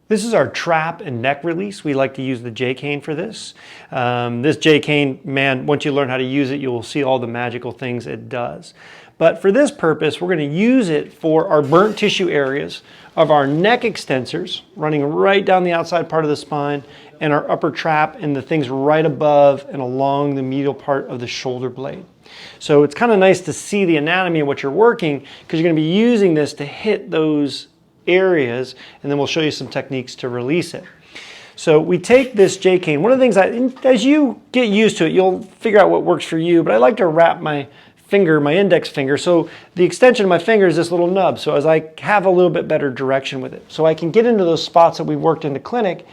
This is our trap and neck release. We like to use the J-cane for this. This J-cane, man, once you learn how to use it, you'll see all the magical things it does. But for this purpose, we're going to use it for our burnt tissue areas of our neck extensors, running right down the outside part of the spine, and our upper trap and the things right above and along the medial part of the shoulder blade. So it's kind of nice to see the anatomy of what you're working, because you're going to be using this to hit those areas, and then we'll show you some techniques to release it. So we take this J-cane. One of the things, as you get used to it, you'll figure out what works for you, but I like to wrap my finger, my index finger, so the extension of my finger is this little nub, so as I have a little bit better direction with it. So I can get into those spots that we've worked in the clinic,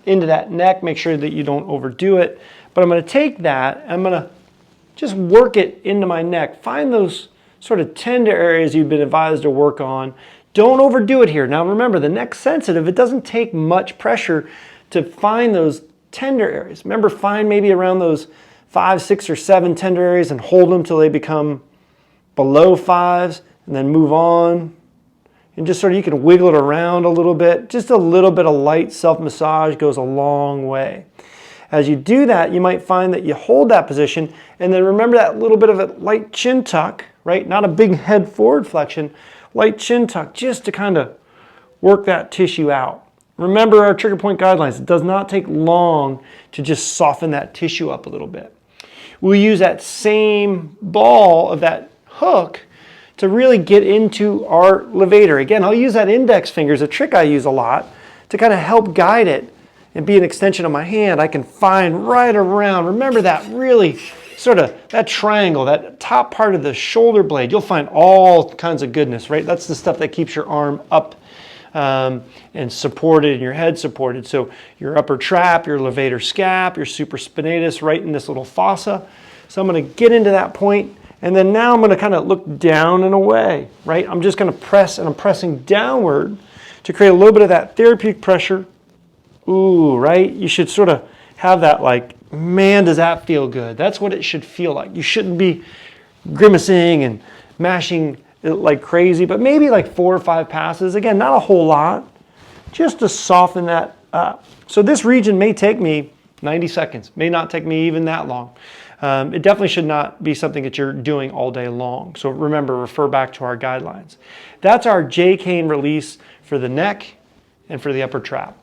into that neck, make sure that you don't overdo it. But I'm going to take that, and I'm going to just work it into my neck. Find those sort of tender areas you've been advised to work on. Don't overdo it here. Now remember, the neck's sensitive. It doesn't take much pressure to find those tender areas. Remember, find maybe around those 5, 6, or 7 tender areas and hold them till they become below 5s, and then move on. And just sort of, you can wiggle it around a little bit. Just a little bit of light self-massage goes a long way. As you do that, you might find that you hold that position, and then remember that little bit of a light chin tuck, right? Not a big head forward flexion, light chin tuck, just to kind of work that tissue out. Remember our trigger point guidelines. It does not take long to just soften that tissue up a little bit. We'll use that same ball of that hook to really get into our levator. Again, I'll use that index finger as a trick I use a lot to kind of help guide it and be an extension of my hand. I can find right around, remember that really sort of, that triangle, that top part of the shoulder blade. You'll find all kinds of goodness, right? That's the stuff that keeps your arm up and supported, and your head supported. So your upper trap, your levator scap, your supraspinatus right in this little fossa. So I'm going to get into that point, and then now I'm going to kind of look down and away, right? I'm just going to press, and I'm pressing downward to create a little bit of that therapeutic pressure. Ooh, right? You should sort of have that like, man, does that feel good? That's what it should feel like. You shouldn't be grimacing and mashing like crazy, but maybe like 4 or 5 passes. Again, not a whole lot, just to soften that up. So this region may take me 90 seconds, may not take me even that long. It definitely should not be something that you're doing all day long. So remember, refer back to our guidelines. That's our J-cane release for the neck and for the upper trap.